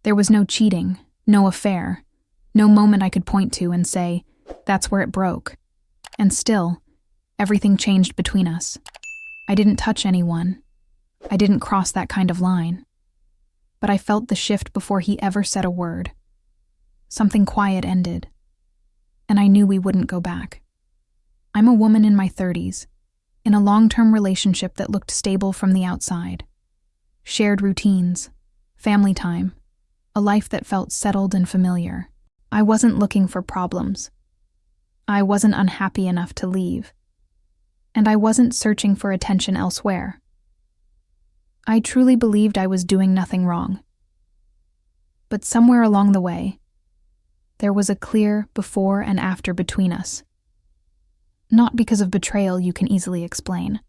There was no cheating, no affair, no moment I could point to and say, that's where it broke. And still, everything changed between us. I didn't touch anyone. I didn't cross that kind of line. But I felt the shift before he ever said a word. Something quiet ended, and I knew we wouldn't go back. I'm a woman in my 30s, in a long-term relationship that looked stable from the outside. Shared routines, family time, a life that felt settled and familiar. I wasn't looking for problems. I wasn't unhappy enough to leave. And I wasn't searching for attention elsewhere. I truly believed I was doing nothing wrong. But somewhere along the way, there was a clear before and after between us. Not because of betrayal you can easily explain,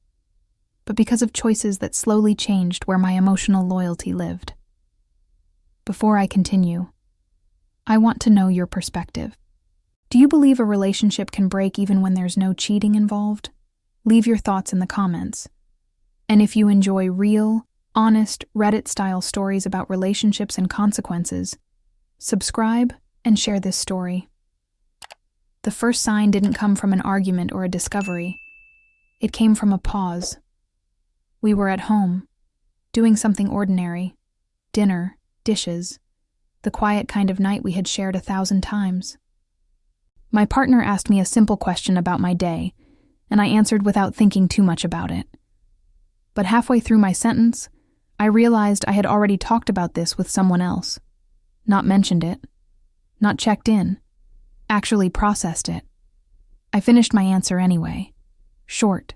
but because of choices that slowly changed where my emotional loyalty lived. Before I continue, I want to know your perspective. Do you believe a relationship can break even when there's no cheating involved? Leave your thoughts in the comments. And if you enjoy real, honest, Reddit-style stories about relationships and consequences, subscribe and share this story. The first sign didn't come from an argument or a discovery. It came from a pause. We were at home, doing something ordinary. Dinner, dishes, the quiet kind of night we had shared 1,000 times. My partner asked me a simple question about my day, and I answered without thinking too much about it. But halfway through my sentence, I realized I had already talked about this with someone else. Not mentioned it. Not checked in. Actually processed it. I finished my answer anyway. Short.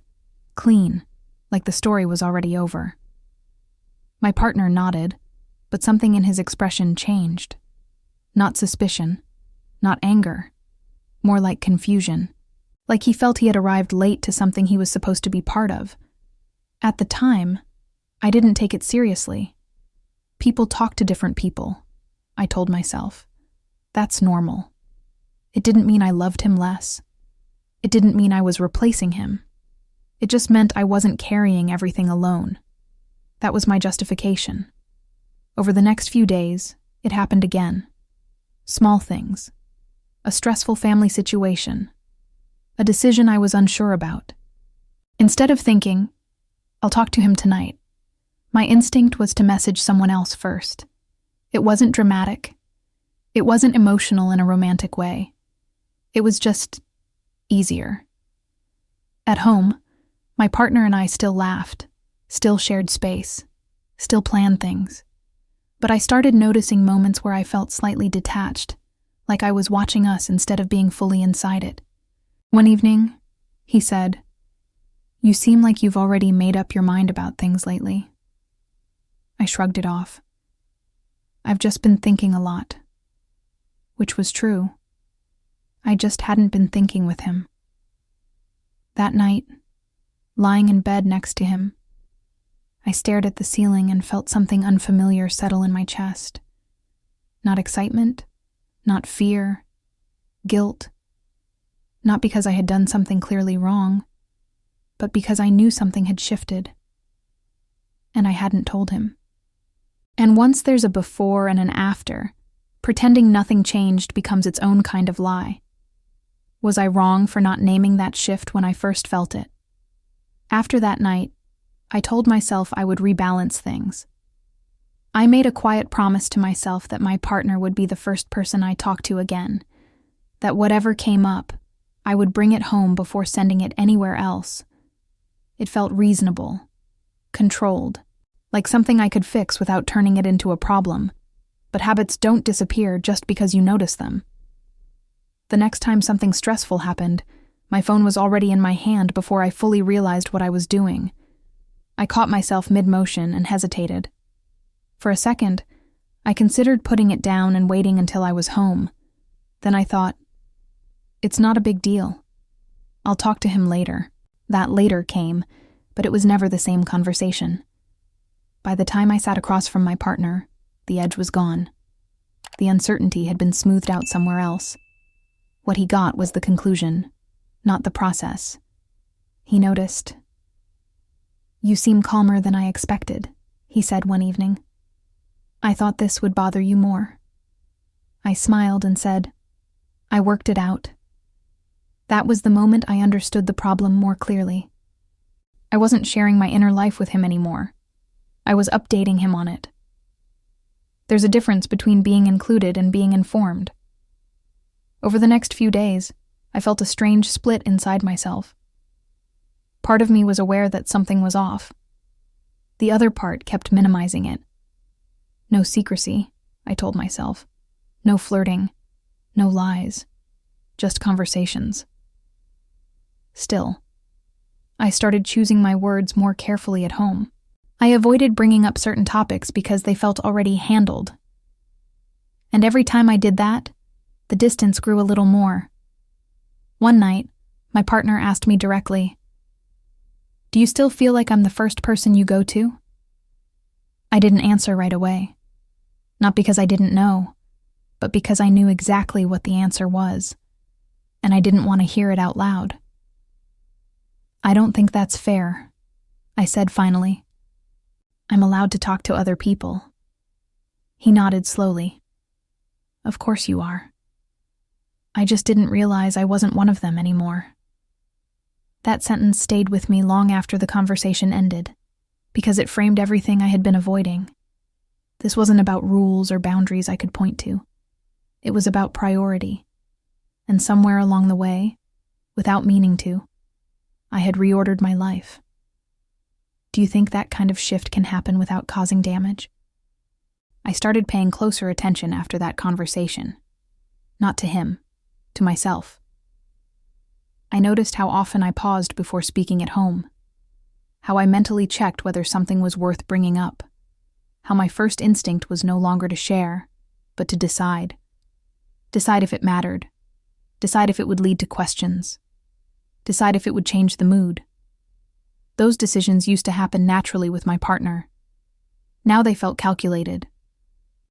Clean. Like the story was already over. My partner nodded, but something in his expression changed. Not suspicion. Not anger. More like confusion. Like he felt he had arrived late to something he was supposed to be part of. At the time, I didn't take it seriously. People talk to different people, I told myself. That's normal. It didn't mean I loved him less. It didn't mean I was replacing him. It just meant I wasn't carrying everything alone. That was my justification. Over the next few days, it happened again. Small things. A stressful family situation. A decision I was unsure about. Instead of thinking, I'll talk to him tonight, my instinct was to message someone else first. It wasn't dramatic. It wasn't emotional in a romantic way. It was just easier. At home, my partner and I still laughed, still shared space, still planned things. But I started noticing moments where I felt slightly detached, like I was watching us instead of being fully inside it. One evening, he said, "You seem like you've already made up your mind about things lately." I shrugged it off. I've just been thinking a lot. Which was true. I just hadn't been thinking with him. That night, lying in bed next to him, I stared at the ceiling and felt something unfamiliar settle in my chest. Not excitement, not fear, guilt. Not because I had done something clearly wrong, but because I knew something had shifted. And I hadn't told him. And once there's a before and an after, pretending nothing changed becomes its own kind of lie. Was I wrong for not naming that shift when I first felt it? After that night, I told myself I would rebalance things. I made a quiet promise to myself that my partner would be the first person I talked to again, that whatever came up, I would bring it home before sending it anywhere else. It felt reasonable, controlled, like something I could fix without turning it into a problem. But habits don't disappear just because you notice them. The next time something stressful happened, my phone was already in my hand before I fully realized what I was doing. I caught myself mid-motion and hesitated. For a second, I considered putting it down and waiting until I was home. Then I thought, it's not a big deal. I'll talk to him later. That later came, but it was never the same conversation. By the time I sat across from my partner, the edge was gone. The uncertainty had been smoothed out somewhere else. What he got was the conclusion, not the process. He noticed. "You seem calmer than I expected," he said one evening. I thought this would bother you more. I smiled and said, I worked it out. That was the moment I understood the problem more clearly. I wasn't sharing my inner life with him anymore. I was updating him on it. There's a difference between being included and being informed. Over the next few days, I felt a strange split inside myself. Part of me was aware that something was off. The other part kept minimizing it. No secrecy, I told myself. No flirting. No lies. Just conversations. Still, I started choosing my words more carefully at home. I avoided bringing up certain topics because they felt already handled. And every time I did that, the distance grew a little more. One night, my partner asked me directly, "Do you still feel like I'm the first person you go to?" I didn't answer right away. Not because I didn't know, but because I knew exactly what the answer was, and I didn't want to hear it out loud. "I don't think that's fair," I said finally. "I'm allowed to talk to other people." He nodded slowly. "Of course you are. I just didn't realize I wasn't one of them anymore." That sentence stayed with me long after the conversation ended, because it framed everything I had been avoiding. This wasn't about rules or boundaries I could point to. It was about priority. And somewhere along the way, without meaning to, I had reordered my life. Do you think that kind of shift can happen without causing damage? I started paying closer attention after that conversation. Not to him, to myself. I noticed how often I paused before speaking at home. How I mentally checked whether something was worth bringing up. How my first instinct was no longer to share, but to decide. Decide if it mattered. Decide if it would lead to questions. Decide if it would change the mood. Those decisions used to happen naturally with my partner. Now they felt calculated.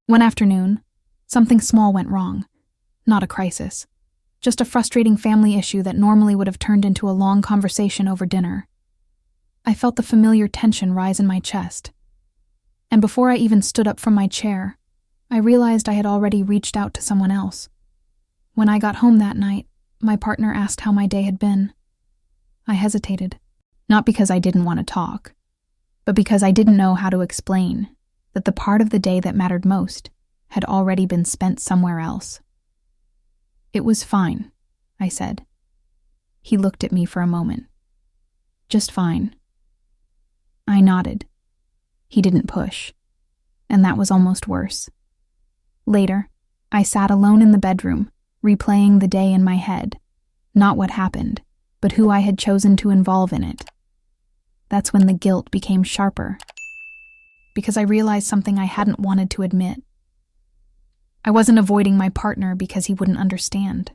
One afternoon, something small went wrong. Not a crisis. Just a frustrating family issue that normally would have turned into a long conversation over dinner. I felt the familiar tension rise in my chest. And before I even stood up from my chair, I realized I had already reached out to someone else. When I got home that night, my partner asked how my day had been. I hesitated, not because I didn't want to talk, but because I didn't know how to explain that the part of the day that mattered most had already been spent somewhere else. "It was fine," I said. He looked at me for a moment. "Just fine." I nodded. He didn't push, and that was almost worse. Later, I sat alone in the bedroom, replaying the day in my head, not what happened, but who I had chosen to involve in it. That's when the guilt became sharper, because I realized something I hadn't wanted to admit. I wasn't avoiding my partner because he wouldn't understand.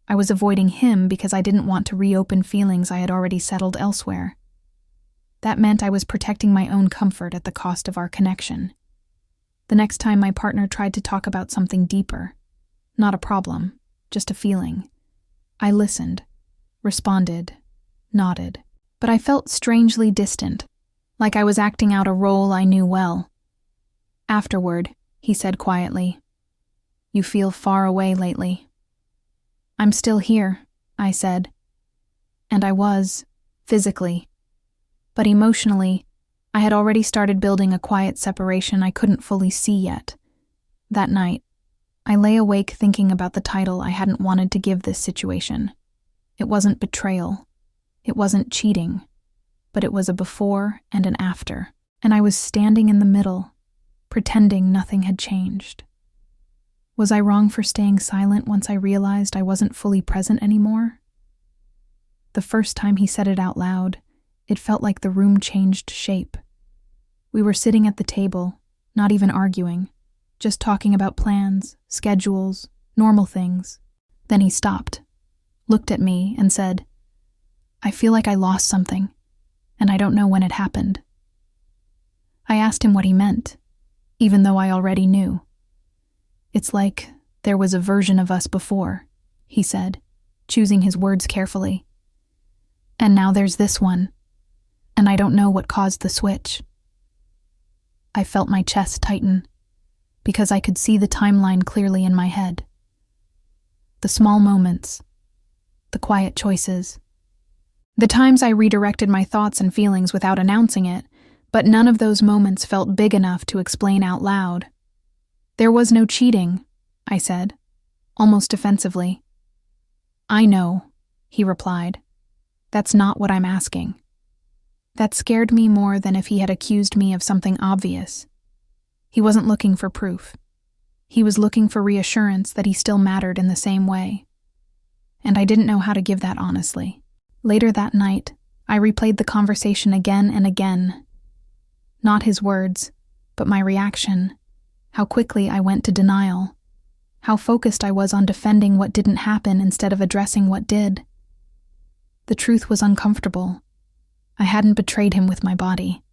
I was avoiding him because I didn't want to reopen feelings I had already settled elsewhere. That meant I was protecting my own comfort at the cost of our connection. The next time my partner tried to talk about something deeper, not a problem, just a feeling, I listened, responded, nodded, but I felt strangely distant, like I was acting out a role I knew well. Afterward, he said quietly, "You feel far away lately." "I'm still here," I said. And I was, physically. But emotionally, I had already started building a quiet separation I couldn't fully see yet. That night, I lay awake thinking about the title I hadn't wanted to give this situation. It wasn't betrayal. It wasn't cheating. But it was a before and an after. And I was standing in the middle, pretending nothing had changed. Was I wrong for staying silent once I realized I wasn't fully present anymore? The first time he said it out loud, it felt like the room changed shape. We were sitting at the table, not even arguing, just talking about plans, schedules, normal things. Then he stopped, looked at me, and said, "I feel like I lost something, and I don't know when it happened." I asked him what he meant, even though I already knew. "It's like there was a version of us before," he said, choosing his words carefully. "And now there's this one. And I don't know what caused the switch." I felt my chest tighten. because I could see the timeline clearly in my head. The small moments, the quiet choices, the times I redirected my thoughts and feelings without announcing it, but none of those moments felt big enough to explain out loud. "There was no cheating," I said, almost defensively. "I know," he replied. "That's not what I'm asking." That scared me more than if he had accused me of something obvious. He wasn't looking for proof. He was looking for reassurance that he still mattered in the same way. And I didn't know how to give that honestly. Later that night, I replayed the conversation again and again. Not his words, but my reaction. How quickly I went to denial. How focused I was on defending what didn't happen instead of addressing what did. The truth was uncomfortable. I hadn't betrayed him with my body.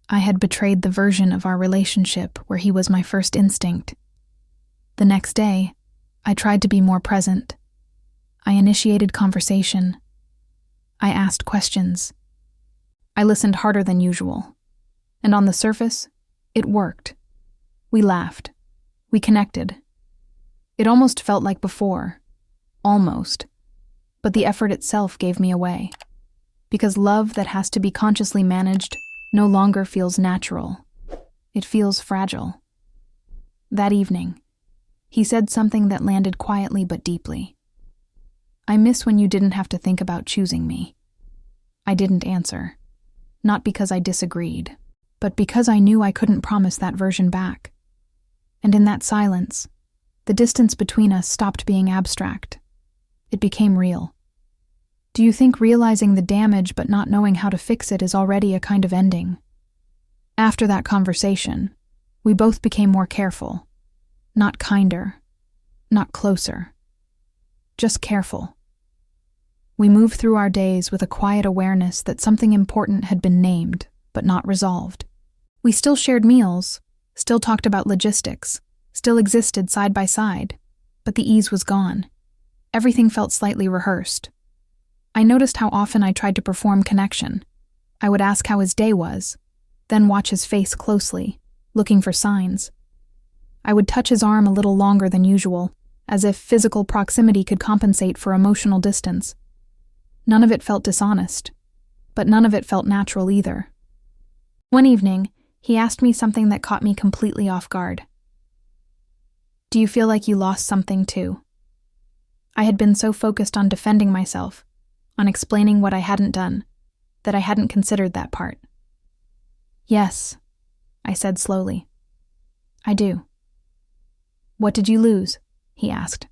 I had betrayed the version of our relationship where he was my first instinct. The next day, I tried to be more present. I initiated conversation. I asked questions. I listened harder than usual. And on the surface, it worked. We laughed. We connected. It almost felt like before. Almost. But the effort itself gave me away. Because love that has to be consciously managed no longer feels natural. It feels fragile. That evening, he said something that landed quietly but deeply. "I miss when you didn't have to think about choosing me." I didn't answer. Not because I disagreed, but because I knew I couldn't promise that version back. And in that silence, the distance between us stopped being abstract. It became real. Do you think realizing the damage but not knowing how to fix it is already a kind of ending? After that conversation, we both became more careful. Not kinder, not closer. Just careful. We moved through our days with a quiet awareness that something important had been named, but not resolved. We still shared meals, still talked about logistics, still existed side by side, but the ease was gone. Everything felt slightly rehearsed. I noticed how often I tried to perform connection. I would ask how his day was, then watch his face closely, looking for signs. I would touch his arm a little longer than usual, as if physical proximity could compensate for emotional distance. None of it felt dishonest, but none of it felt natural either. One evening, he asked me something that caught me completely off guard. "Do you feel like you lost something too?" I had been so focused on defending myself, on explaining what I hadn't done, that I hadn't considered that part. "Yes," I said slowly. "I do." "What did you lose?" he asked.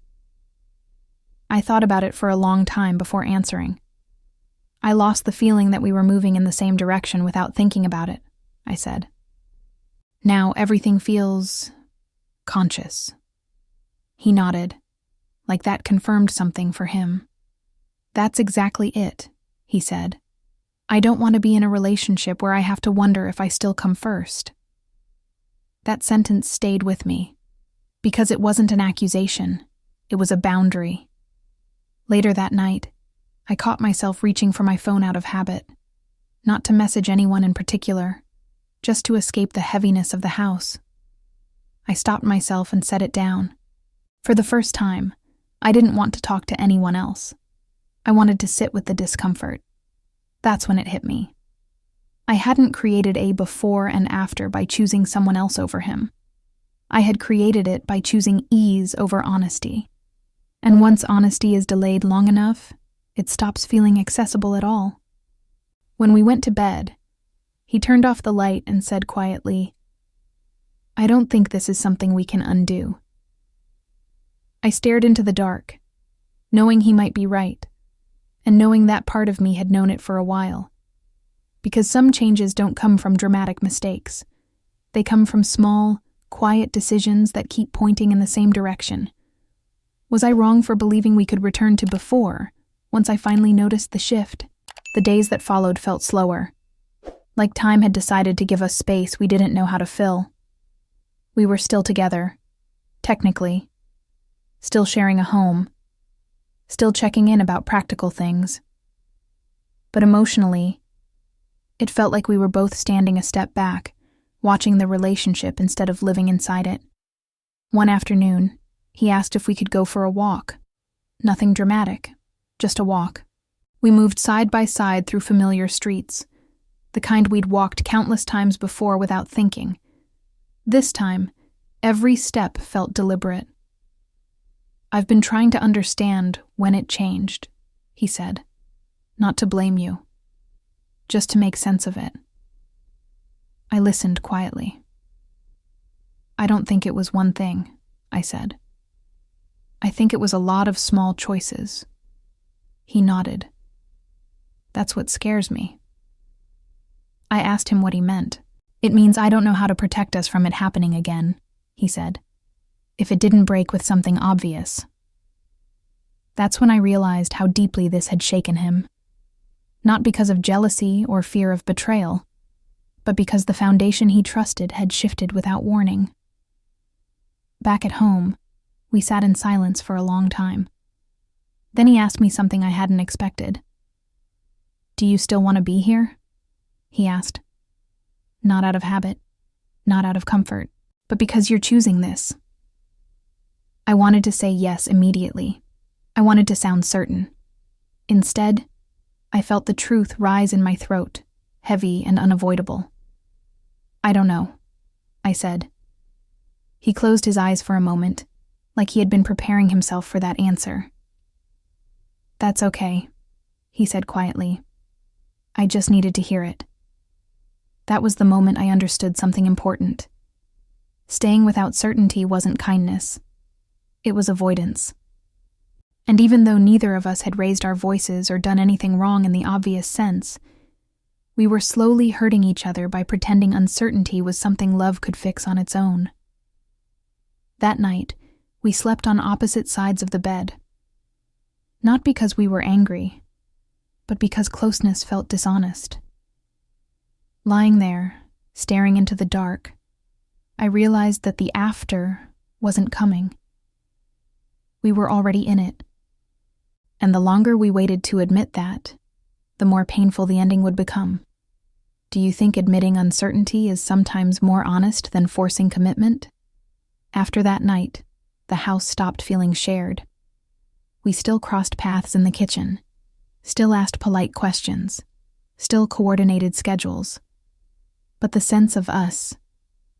I thought about it for a long time before answering. "I lost the feeling that we were moving in the same direction without thinking about it," I said. "Now everything feels conscious." He nodded, like that confirmed something for him. "That's exactly it," he said. "I don't want to be in a relationship where I have to wonder if I still come first." That sentence stayed with me, because it wasn't an accusation, it was a boundary. Later that night, I caught myself reaching for my phone out of habit, not to message anyone in particular, just to escape the heaviness of the house. I stopped myself and set it down. For the first time, I didn't want to talk to anyone else. I wanted to sit with the discomfort. That's when it hit me. I hadn't created a before and after by choosing someone else over him. I had created it by choosing ease over honesty. And once honesty is delayed long enough, it stops feeling accessible at all. When we went to bed, he turned off the light and said quietly, "I don't think this is something we can undo." I stared into the dark, knowing he might be right, and knowing that part of me had known it for a while. Because some changes don't come from dramatic mistakes. They come from small, quiet decisions that keep pointing in the same direction. Was I wrong for believing we could return to before, once I finally noticed the shift? The days that followed felt slower, like time had decided to give us space we didn't know how to fill. We were still together, technically, still sharing a home, still checking in about practical things. But emotionally, it felt like we were both standing a step back, watching the relationship instead of living inside it. One afternoon, he asked if we could go for a walk. Nothing dramatic, just a walk. We moved side by side through familiar streets, the kind we'd walked countless times before without thinking. This time, every step felt deliberate. "I've been trying to understand when it changed," he said. "Not to blame you, just to make sense of it." I listened quietly. "I don't think it was one thing," I said. "I think it was a lot of small choices." He nodded. "That's what scares me." I asked him what he meant. "It means I don't know how to protect us from it happening again," he said. "If it didn't break with something obvious." That's when I realized how deeply this had shaken him. Not because of jealousy or fear of betrayal, but because the foundation he trusted had shifted without warning. Back at home, we sat in silence for a long time. Then he asked me something I hadn't expected. "Do you still want to be here?" he asked. "Not out of habit, not out of comfort, but because you're choosing this." I wanted to say yes immediately. I wanted to sound certain. Instead, I felt the truth rise in my throat, heavy and unavoidable. "I don't know," I said. He closed his eyes for a moment, like he had been preparing himself for that answer. "That's okay," he said quietly. "I just needed to hear it." That was the moment I understood something important. Staying without certainty wasn't kindness. It was avoidance. And even though neither of us had raised our voices or done anything wrong in the obvious sense, we were slowly hurting each other by pretending uncertainty was something love could fix on its own. That night, we slept on opposite sides of the bed. Not because we were angry, but because closeness felt dishonest. Lying there, staring into the dark, I realized that the after wasn't coming. We were already in it. And the longer we waited to admit that, the more painful the ending would become. Do you think admitting uncertainty is sometimes more honest than forcing commitment? After that night, the house stopped feeling shared. We still crossed paths in the kitchen, still asked polite questions, still coordinated schedules. But the sense of us,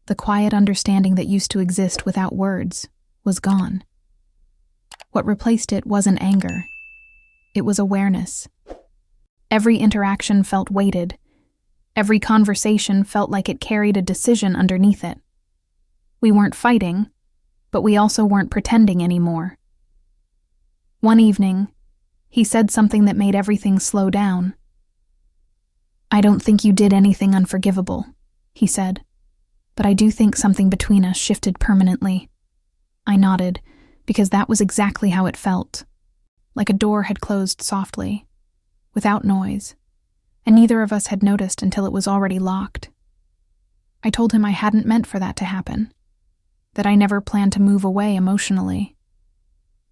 the quiet understanding that used to exist without words, was gone. What replaced it wasn't anger. It was awareness. Every interaction felt weighted. Every conversation felt like it carried a decision underneath it. We weren't fighting, but we also weren't pretending anymore. One evening, he said something that made everything slow down. "I don't think you did anything unforgivable," he said, "but I do think something between us shifted permanently." I nodded, because that was exactly how it felt. Like a door had closed softly, without noise, and neither of us had noticed until it was already locked. I told him I hadn't meant for that to happen, that I never planned to move away emotionally,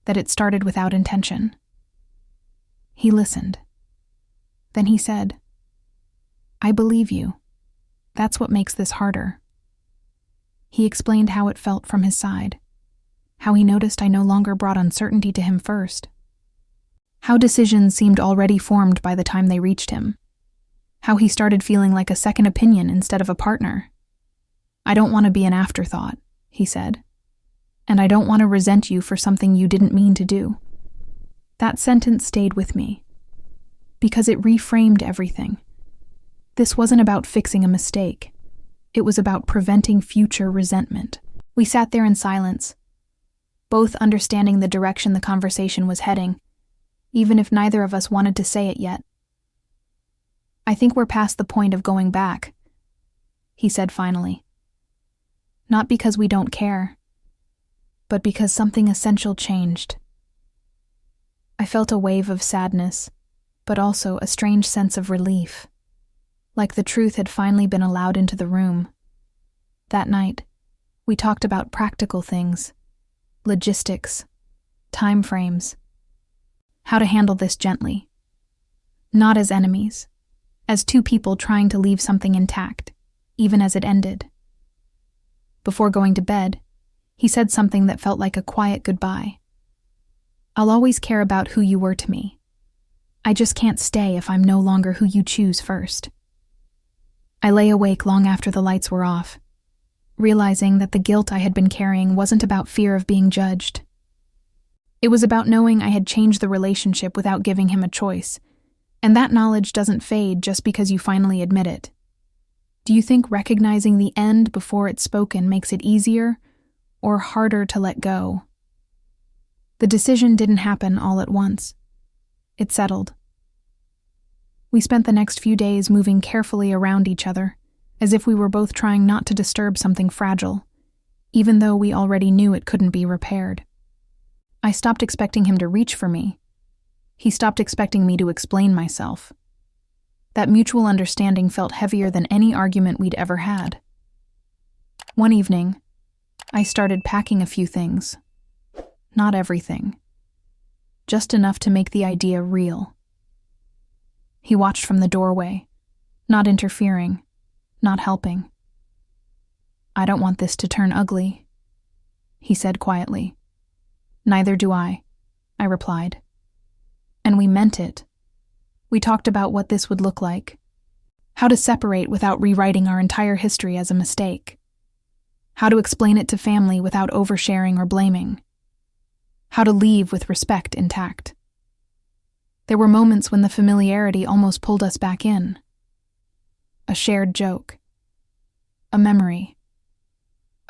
that it started without intention. He listened. Then he said, "I believe you. That's what makes this harder." He explained how it felt from his side, how he noticed I no longer brought uncertainty to him first, how decisions seemed already formed by the time they reached him, how he started feeling like a second opinion instead of a partner. "I don't want to be an afterthought," he said, "and I don't want to resent you for something you didn't mean to do." That sentence stayed with me, because it reframed everything. This wasn't about fixing a mistake. It was about preventing future resentment. We sat there in silence, both understanding the direction the conversation was heading, even if neither of us wanted to say it yet. "I think we're past the point of going back," he said finally. "Not because we don't care, but because something essential changed." I felt a wave of sadness, but also a strange sense of relief, like the truth had finally been allowed into the room. That night, we talked about practical things, logistics, time frames, how to handle this gently. Not as enemies, as two people trying to leave something intact, even as it ended. Before going to bed, He said something that felt like a quiet goodbye. "I'll always care about who you were to me. I just can't stay if I'm no longer who you choose first." I lay awake long after the lights were off, realizing that the guilt I had been carrying wasn't about fear of being judged. It was about knowing I had changed the relationship without giving him a choice, and that knowledge doesn't fade just because you finally admit it. Do you think recognizing the end before it's spoken makes it easier or harder to let go? The decision didn't happen all at once. It settled. We spent the next few days moving carefully around each other, as if we were both trying not to disturb something fragile, even though we already knew it couldn't be repaired. I stopped expecting him to reach for me. He stopped expecting me to explain myself. That mutual understanding felt heavier than any argument we'd ever had. One evening, I started packing a few things. Not everything. Just enough to make the idea real. He watched from the doorway, not interfering, not helping. "I don't want this to turn ugly," he said quietly. "Neither do I replied. And we meant it. We talked about what this would look like, how to separate without rewriting our entire history as a mistake, how to explain it to family without oversharing or blaming, how to leave with respect intact. There were moments when the familiarity almost pulled us back in. A shared joke, a memory,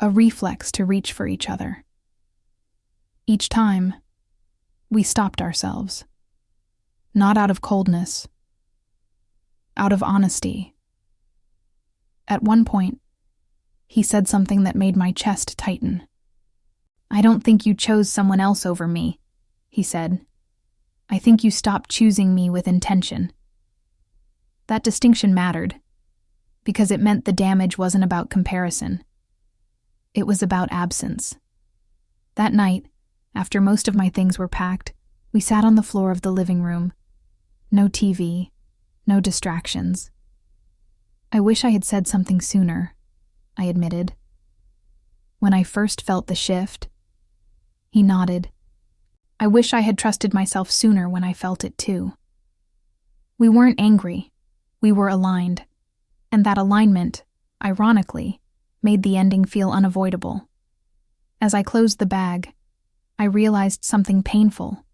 a reflex to reach for each other. Each time, we stopped ourselves. Not out of coldness, out of honesty. At one point, he said something that made my chest tighten. "I don't think you chose someone else over me," he said. "I think you stopped choosing me with intention." That distinction mattered, because it meant the damage wasn't about comparison. It was about absence. That night, after most of my things were packed, we sat on the floor of the living room. No TV, no distractions. "I wish I had said something sooner," I admitted. "When I first felt the shift," he nodded. "I wish I had trusted myself sooner when I felt it too." We weren't angry. We were aligned. And that alignment, ironically, made the ending feel unavoidable. As I closed the bag, I realized something painful,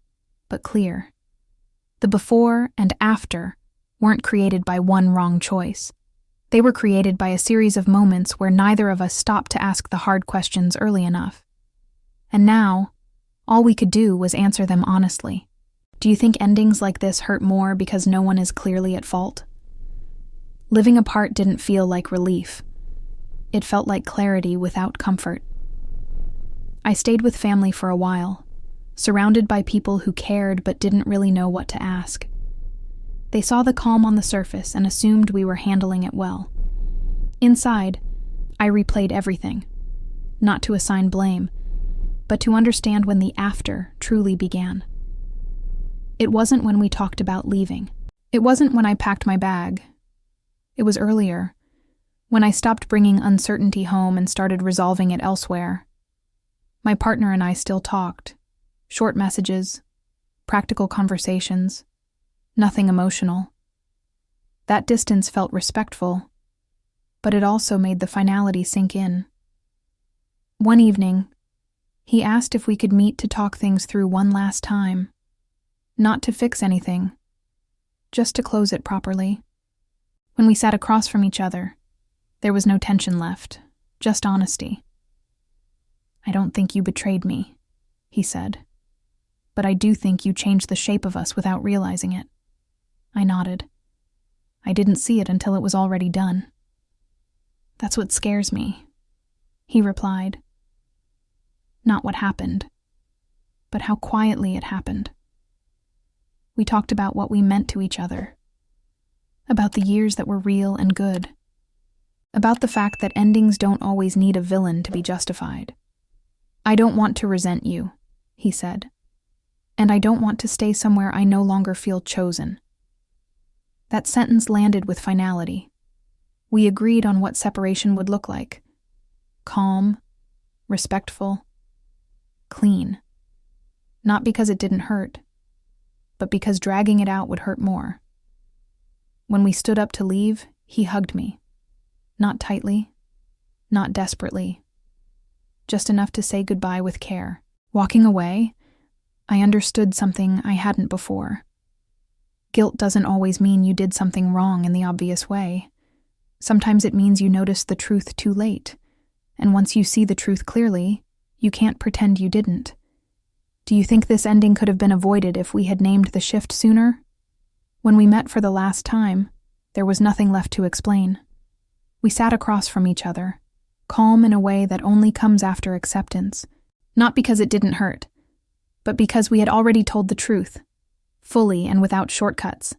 but clear. The before and after weren't created by one wrong choice. They were created by a series of moments where neither of us stopped to ask the hard questions early enough. And now, all we could do was answer them honestly. Do you think endings like this hurt more because no one is clearly at fault? Living apart didn't feel like relief. It felt like clarity without comfort. I stayed with family for a while, surrounded by people who cared but didn't really know what to ask. They saw the calm on the surface and assumed we were handling it well. Inside, I replayed everything, not to assign blame, but to understand when the after truly began. It wasn't when we talked about leaving. It wasn't when I packed my bag. It was earlier, when I stopped bringing uncertainty home and started resolving it elsewhere. My partner and I still talked. Short messages, practical conversations, nothing emotional. That distance felt respectful, but it also made the finality sink in. One evening, he asked if we could meet to talk things through one last time. Not to fix anything, just to close it properly. When we sat across from each other, there was no tension left, just honesty. "I don't think you betrayed me," he said. "But I do think you changed the shape of us without realizing it." I nodded. I didn't see it until it was already done. "That's what scares me," he replied. Not what happened, but how quietly it happened. We talked about what we meant to each other, about the years that were real and good, about the fact that endings don't always need a villain to be justified. "I don't want to resent you," he said, "and I don't want to stay somewhere I no longer feel chosen." That sentence landed with finality. We agreed on what separation would look like. Calm, respectful, clean. Not because it didn't hurt, but because dragging it out would hurt more. When we stood up to leave, he hugged me. Not tightly, not desperately, just enough to say goodbye with care. Walking away, I understood something I hadn't before. Guilt doesn't always mean you did something wrong in the obvious way. Sometimes it means you noticed the truth too late, and once you see the truth clearly, you can't pretend you didn't. Do you think this ending could have been avoided if we had named the shift sooner? When we met for the last time, there was nothing left to explain. We sat across from each other, calm in a way that only comes after acceptance, not because it didn't hurt, but because we had already told the truth, fully and without shortcuts.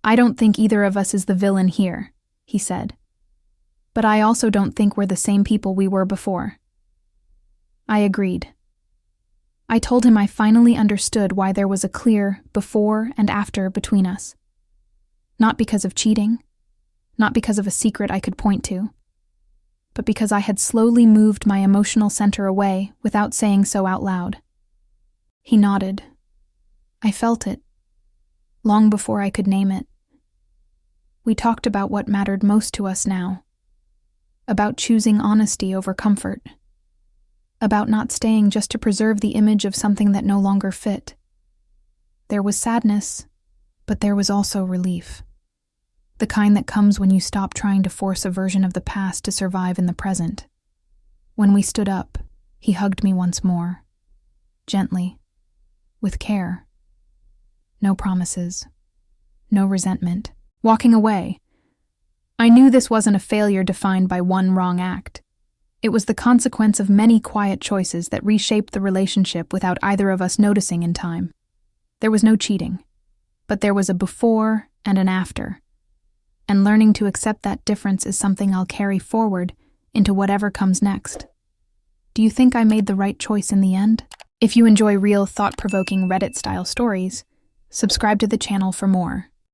"I don't think either of us is the villain here," he said. "But I also don't think we're the same people we were before." I agreed. I told him I finally understood why there was a clear before and after between us. Not because of cheating, not because of a secret I could point to, but because I had slowly moved my emotional center away without saying so out loud. He nodded. I felt it, long before I could name it. We talked about what mattered most to us now, about choosing honesty over comfort, about not staying just to preserve the image of something that no longer fit. There was sadness, but there was also relief. The kind that comes when you stop trying to force a version of the past to survive in the present. When we stood up, he hugged me once more, gently, with care. No promises, no resentment. Walking away, I knew this wasn't a failure defined by one wrong act. It was the consequence of many quiet choices that reshaped the relationship without either of us noticing in time. There was no cheating, but there was a before and an after. And learning to accept that difference is something I'll carry forward into whatever comes next. Do you think I made the right choice in the end? If you enjoy real, thought-provoking Reddit-style stories, subscribe to the channel for more.